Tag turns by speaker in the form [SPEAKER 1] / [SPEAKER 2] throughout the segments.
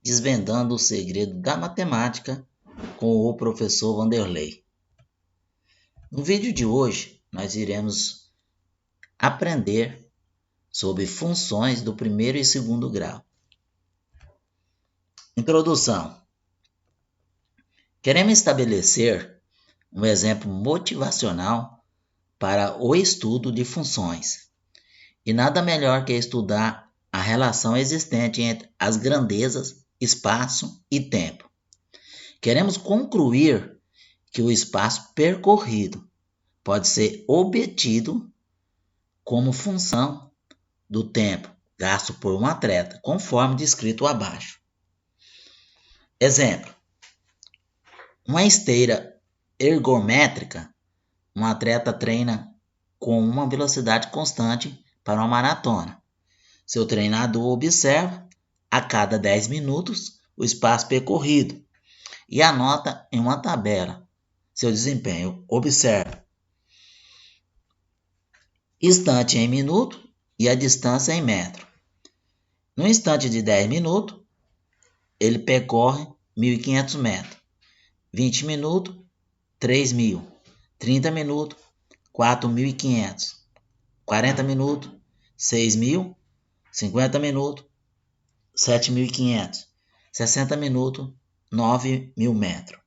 [SPEAKER 1] desvendando o segredo da matemática com o professor Vanderlei. No vídeo de hoje, nós iremos aprender sobre funções do primeiro e segundo grau. Introdução. Queremos estabelecer um exemplo motivacional para o estudo de funções. E nada melhor que estudar a relação existente entre as grandezas, espaço e tempo. Queremos concluir que o espaço percorrido pode ser obtido como função do tempo gasto por um atleta, conforme descrito abaixo. Exemplo: uma esteira ergométrica, um atleta treina com uma velocidade constante para uma maratona. Seu treinador observa a cada 10 minutos o espaço percorrido e anota em uma tabela seu desempenho. Observe instante em minuto e a distância em metro. No instante de 10 minutos, ele percorre 1.500 metros. 20 minutos, 3.000. 30 minutos, 4.500. 40 minutos, 6.000. 50 minutos, 7.500. 60 minutos, 9.000 metros.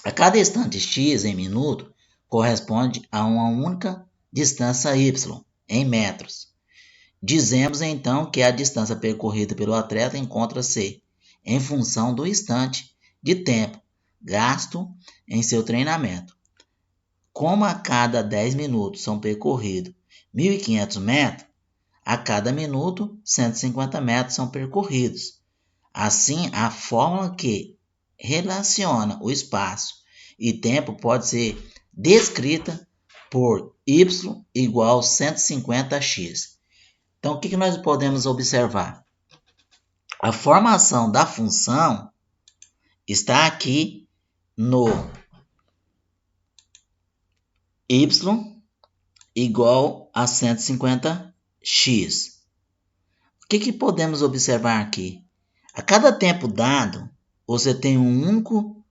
[SPEAKER 1] A cada instante x em minuto corresponde a uma única distância y em metros. Dizemos então que a distância percorrida pelo atleta encontra-se em função do instante de tempo gasto em seu treinamento. Como a cada 10 minutos são percorridos 1.500 metros, a cada minuto 150 metros são percorridos. Assim, a fórmula que relaciona o espaço e tempo pode ser descrita por y igual 150x. Então, o que nós podemos observar? A formação da função está aqui no y igual a 150x. O que podemos observar aqui? A cada tempo dado, você tem um único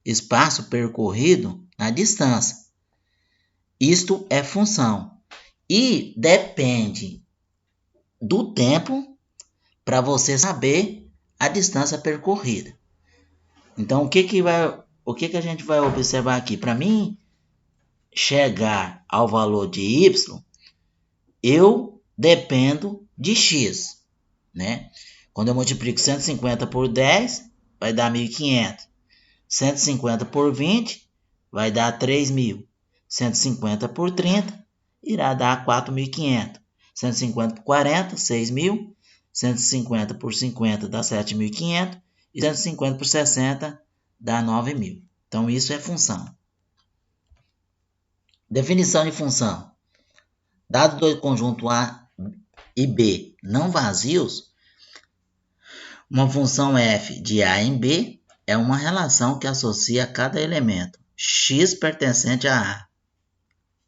[SPEAKER 1] espaço percorrido na distância. Isto é função. E depende do tempo para você saber a distância percorrida. Então, o que a gente vai observar aqui? Para mim chegar ao valor de y, eu dependo de x, né? Quando eu multiplico 150 por 10, vai dar 1.500. 150 por 20 vai dar 3.000. 150 por 30 irá dar 4.500. 150 por 40, 6.000. 150 por 50 dá 7.500. E 150 por 60 dá 9.000. Então, isso é função. Definição de função. Dado dois conjuntos A e B não vazios, uma função f de A em B é uma relação que associa cada elemento x pertencente a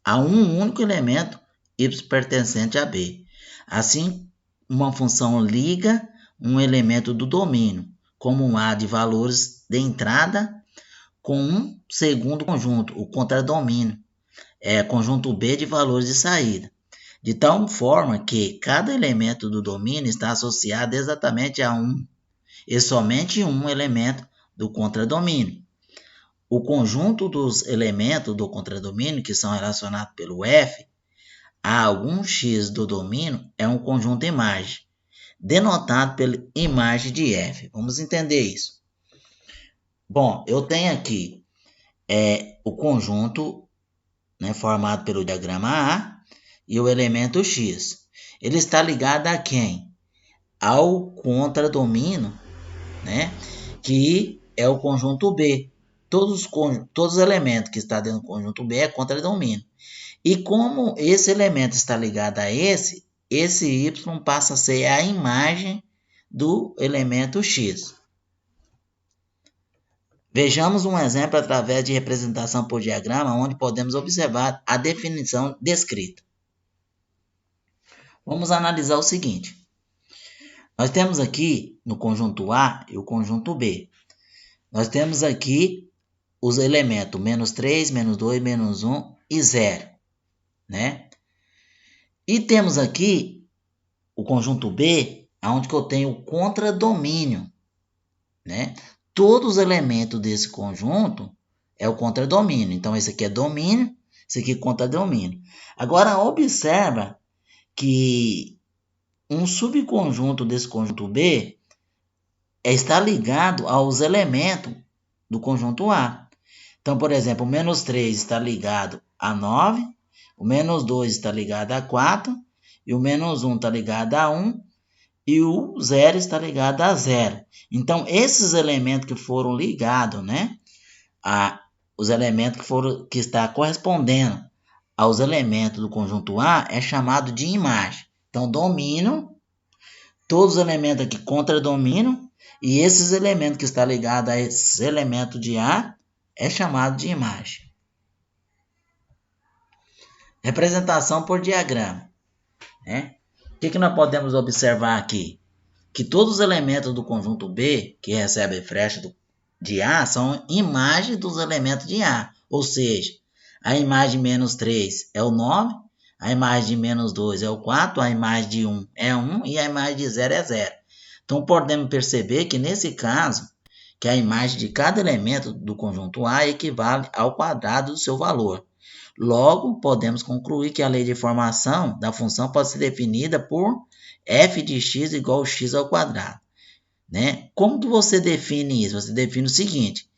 [SPEAKER 1] um único elemento y pertencente a B. Assim, uma função liga um elemento do domínio, como um A de valores de entrada, com um segundo conjunto, o contradomínio, conjunto B de valores de saída, de tal forma que cada elemento do domínio está associado exatamente a um e somente um elemento do contradomínio. O conjunto dos elementos do contradomínio que são relacionados pelo f a algum x do domínio é um conjunto imagem, denotado pela imagem de f. Vamos entender isso. Bom, eu tenho aqui o conjunto, né, formado pelo diagrama A e o elemento x. Ele está ligado a quem? Ao contradomínio, né, que é o conjunto B. Todos os elementos que estão dentro do conjunto B é contradomínio. E como esse elemento está ligado a esse y passa a ser a imagem do elemento x. Vejamos um exemplo através de representação por diagrama, onde podemos observar a definição descrita. Vamos analisar o seguinte. Nós temos aqui no conjunto A e o conjunto B. Nós temos aqui os elementos menos 3, menos 2, menos 1 e 0, né? E temos aqui o conjunto B, onde que eu tenho o contradomínio, né? Todos os elementos desse conjunto é o contradomínio. Então, esse aqui é domínio, esse aqui é contradomínio. Agora, observa que um subconjunto desse conjunto B está ligado aos elementos do conjunto A. Então, por exemplo, o menos 3 está ligado a 9, o menos 2 está ligado a 4, e o menos 1 está ligado a 1, e o 0 está ligado a 0. Então, esses elementos que foram ligados, né, os elementos que está correspondendo aos elementos do conjunto A é chamado de imagem. Então, domínio, todos os elementos aqui contra domínio, e esses elementos que está ligado a esses elementos de A é chamado de imagem. Representação por diagrama, né? O que nós podemos observar aqui? Que todos os elementos do conjunto B que recebem flecha de A são imagens dos elementos de A. Ou seja, a imagem menos 3 é o 9, a imagem de menos 2 é o 4, a imagem de 1 é 1 e a imagem de 0 é 0. Então, podemos perceber que, nesse caso, que a imagem de cada elemento do conjunto A equivale ao quadrado do seu valor. Logo, podemos concluir que a lei de formação da função pode ser definida por f de x igual a x ao quadrado, né? Como que você define isso? Você define o seguinte: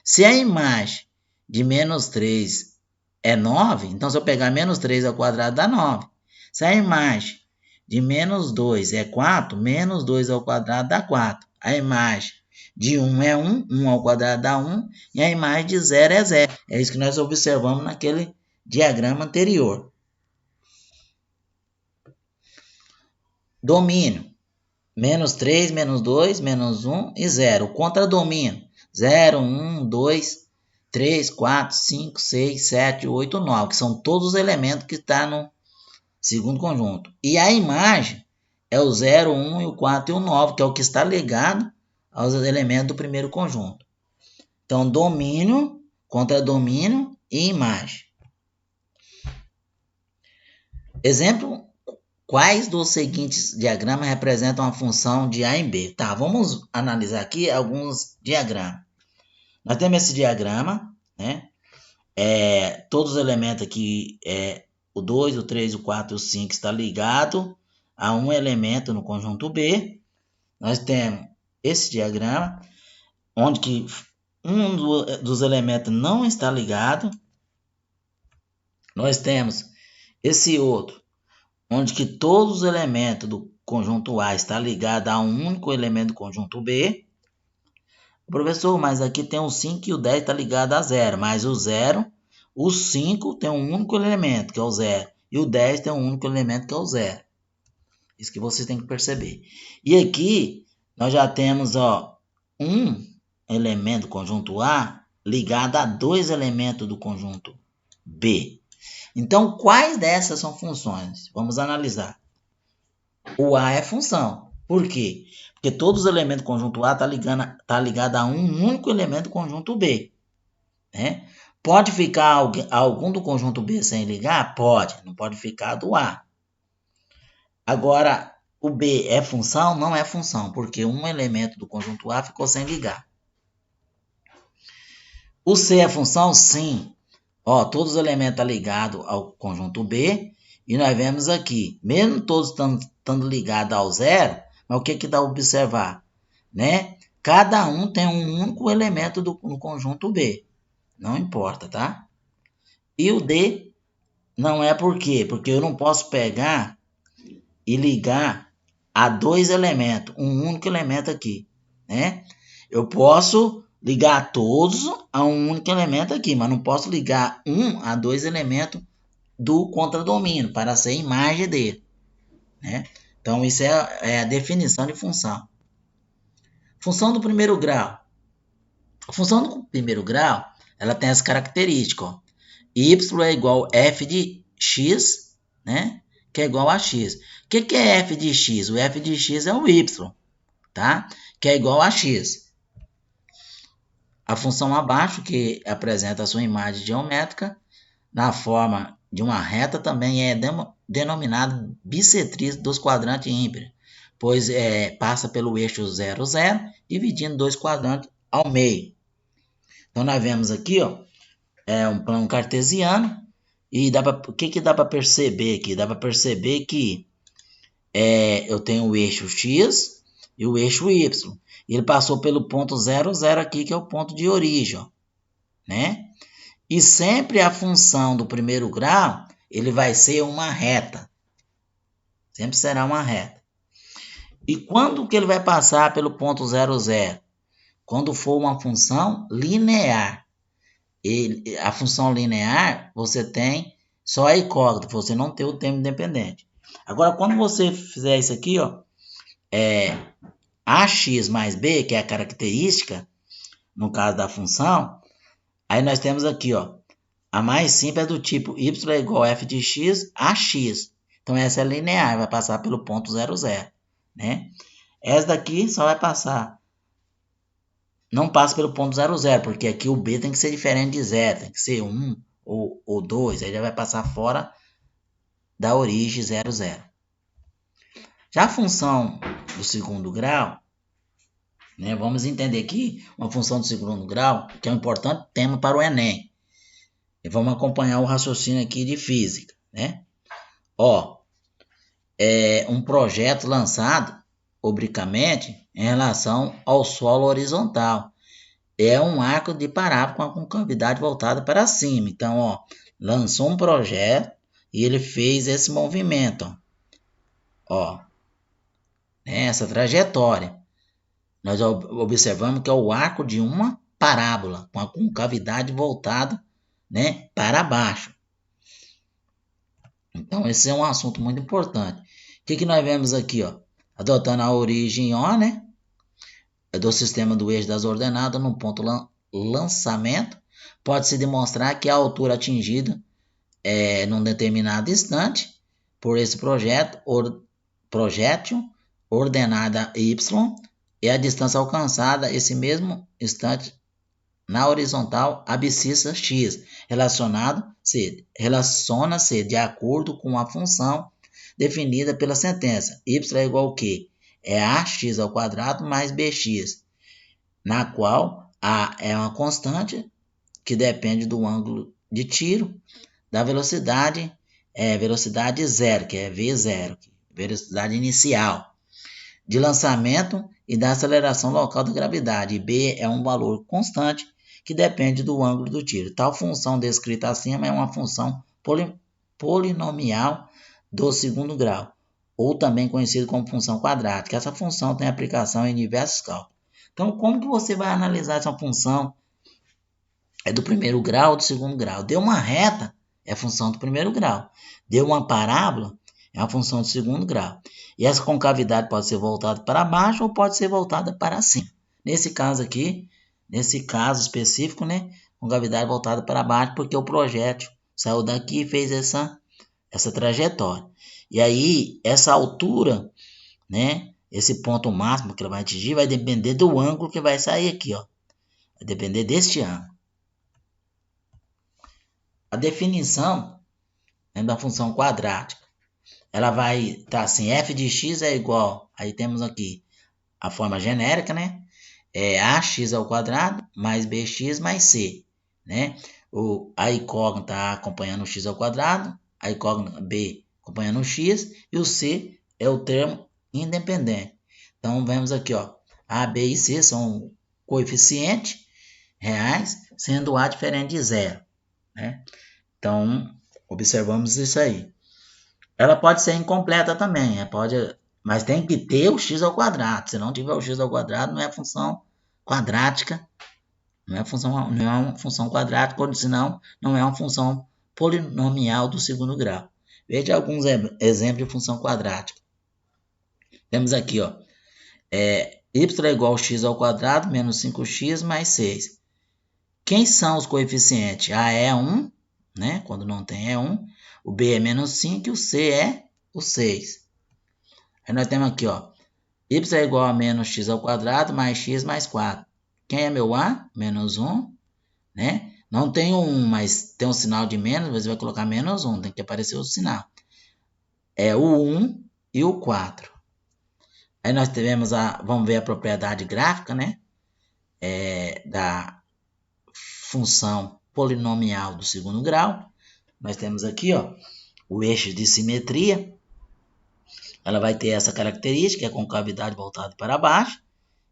[SPEAKER 1] se a imagem de menos 3 é 9, então se eu pegar menos 3 ao quadrado dá 9. Se a imagem de menos 2 é 4, menos 2 ao quadrado dá 4. A imagem de 1 é 1, 1 ao quadrado dá 1, e a imagem de 0 é 0. É isso que nós observamos naquele diagrama anterior. Domínio: menos 3, menos 2, menos 1 e 0. Contradomínio: 0, 1, 2, 3, 4, 5, 6, 7, 8, 9, que são todos os elementos que estão no segundo conjunto. E a imagem é o 0, 1, e o 4 e o 9, que é o que está ligado aos elementos do primeiro conjunto. Então, domínio, contradomínio e imagem. Exemplo: quais dos seguintes diagramas representam a função de A em B? Tá, vamos analisar aqui alguns diagramas. Nós temos esse diagrama, né? Todos os elementos aqui, o 2, o 3, o 4 e o 5 está ligado a um elemento no conjunto B. Nós temos esse diagrama, onde que um dos elementos não está ligado. Nós temos esse outro, onde que todos os elementos do conjunto A estão ligados a um único elemento do conjunto B. Professor, mas aqui tem o 5 e o 10 está ligado a 0, mas o 0, o 5 tem um único elemento, que é o 0, e o 10 tem um único elemento, que é o 0. Isso que vocês têm que perceber. E aqui, nós já temos um elemento do conjunto A ligado a dois elementos do conjunto B. Então, quais dessas são funções? Vamos analisar. O A é função. Por quê? Porque todos os elementos do conjunto A estão ligados a um único elemento do conjunto B, né? Pode ficar algum do conjunto B sem ligar? Pode. Não pode ficar do A. Agora, o B é função? Não é função, porque um elemento do conjunto A ficou sem ligar. O C é função? Sim. Todos os elementos estão ligados ao conjunto B. E nós vemos aqui, mesmo todos estando ligados ao 0, mas o que dá a observar? Né? Cada um tem um único elemento no conjunto B. Não importa, tá? E o D não é por quê? Porque eu não posso pegar e ligar a dois elementos, um único elemento aqui, né? Eu posso ligar todos a um único elemento aqui, mas não posso ligar a dois elementos do contradomínio para ser imagem dele, né? Então, isso é a definição de função. Função do primeiro grau. A função do primeiro grau, ela tem as características, y é igual a f de x, né? que é igual a x. O que é f de x? O f de x é o y, tá? Que é igual a x. A função abaixo, que apresenta a sua imagem geométrica, na forma de uma reta, também é denominada bissetriz dos quadrantes ímpares, pois passa pelo eixo 0, 0, dividindo dois quadrantes ao meio. Então, nós vemos aqui, ó, um plano cartesiano, e o que dá para perceber aqui? Dá para perceber que eu tenho o eixo x e o eixo y. Ele passou pelo ponto 0, 0 aqui, que é o ponto de origem, ó, né? E sempre a função do primeiro grau, ele vai ser uma reta. Sempre será uma reta. E quando que ele vai passar pelo ponto 0, 0? Quando for uma função linear. A função linear, você tem só a incógnita, você não tem o termo independente. Agora, quando você fizer isso aqui, ó, ax mais b, que é a característica, no caso da função, aí nós temos aqui, ó, a mais simples é do tipo y é igual a f de x a x. Então, essa é linear, vai passar pelo ponto 0, 0, né? Essa daqui só vai passar, não passa pelo ponto 0, 0, porque aqui o b tem que ser diferente de 0, tem que ser 1 ou 2, aí já vai passar fora da origem 0, 0. Já a função do segundo grau, né, vamos entender aqui uma função do segundo grau, que é um importante tema para o Enem. E vamos acompanhar o raciocínio aqui de física, né? Ó, um projeto lançado obliquamente em relação ao solo horizontal. É um arco de parábola com a concavidade voltada para cima. Então, ó, lançou um projeto e ele fez esse movimento, ó, né, essa trajetória. Nós observamos que é o arco de uma parábola com a concavidade voltada, né, para baixo. Então, esse é um assunto muito importante. O que nós vemos aqui, ó? Adotando a origem O, né, do sistema do eixo das ordenadas no ponto lançamento, pode-se demonstrar que a altura atingida num determinado instante por esse projétil ordenada y e a distância alcançada esse mesmo instante na horizontal abscissa x, relaciona-se de acordo com a função definida pela sentença. Y é igual ao quê? É ax ao quadrado mais bx, na qual a é uma constante que depende do ângulo de tiro, da velocidade, velocidade zero, que é v0, velocidade inicial, de lançamento e da aceleração local da gravidade. E b é um valor constante que depende do ângulo do tiro. Tal função descrita acima é uma função polinomial do segundo grau, ou também conhecido como função quadrática. Essa função tem aplicação em diversos cálculos. Então, como que você vai analisar essa função? É do primeiro grau ou do segundo grau? Deu uma reta, é função do primeiro grau. Deu uma parábola, é uma função do segundo grau. E essa concavidade pode ser voltada para baixo ou pode ser voltada para cima. Nesse caso aqui, nesse caso específico, né, concavidade voltada para baixo, porque o projétil saiu daqui e fez essa trajetória. E aí, essa altura, né, esse ponto máximo que ele vai atingir vai depender do ângulo que vai sair aqui, ó. Vai depender deste ângulo. A definição, né, da função quadrática, ela vai estar assim, f de x é igual, aí temos aqui a forma genérica, né? Ax ao quadrado mais bx mais c, né? A incógnita A acompanhando o x ao quadrado, a incógnita B acompanhando o x e o c é o termo independente. Então, vemos aqui, ó, A, B e C são coeficientes reais, sendo A diferente de zero, né? Então, observamos isso aí. Ela pode ser incompleta também, mas tem que ter o x ao quadrado. Se não tiver o x ao quadrado, não é função quadrática, não é uma função quadrática, senão não é uma função polinomial do segundo grau. Veja alguns exemplos de função quadrática. Temos aqui, ó, y é igual a x ao quadrado menos 5x mais 6. Quem são os coeficientes? A é 1, né? Quando não tem é 1. O B é menos 5 e o C é o 6. Aí nós temos aqui, ó, y é igual a menos x ao quadrado mais x mais 4. Quem é meu a? Menos 1, né? Não tem um 1, mas tem um sinal de menos, você vai colocar menos 1, tem que aparecer o sinal. É o 1 e o 4. Aí nós tivemos vamos ver a propriedade gráfica, né? Da função polinomial do segundo grau. Nós temos aqui, ó, o eixo de simetria. Ela vai ter essa característica, é concavidade voltada para baixo,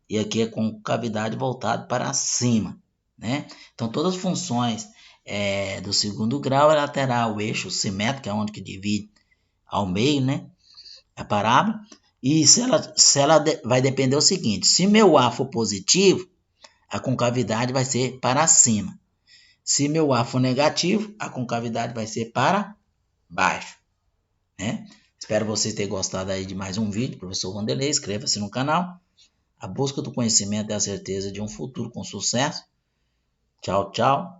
[SPEAKER 1] e aqui é concavidade voltada para cima, né? Então, todas as funções do segundo grau, ela terá o eixo simétrico, que é onde que divide ao meio, né? A parábola. E vai depender do seguinte, se meu A for positivo, a concavidade vai ser para cima. Se meu A for negativo, a concavidade vai ser para baixo, né? Espero vocês terem gostado aí de mais um vídeo. Professor Wanderley, inscreva-se no canal. A busca do conhecimento é a certeza de um futuro com sucesso. Tchau, tchau.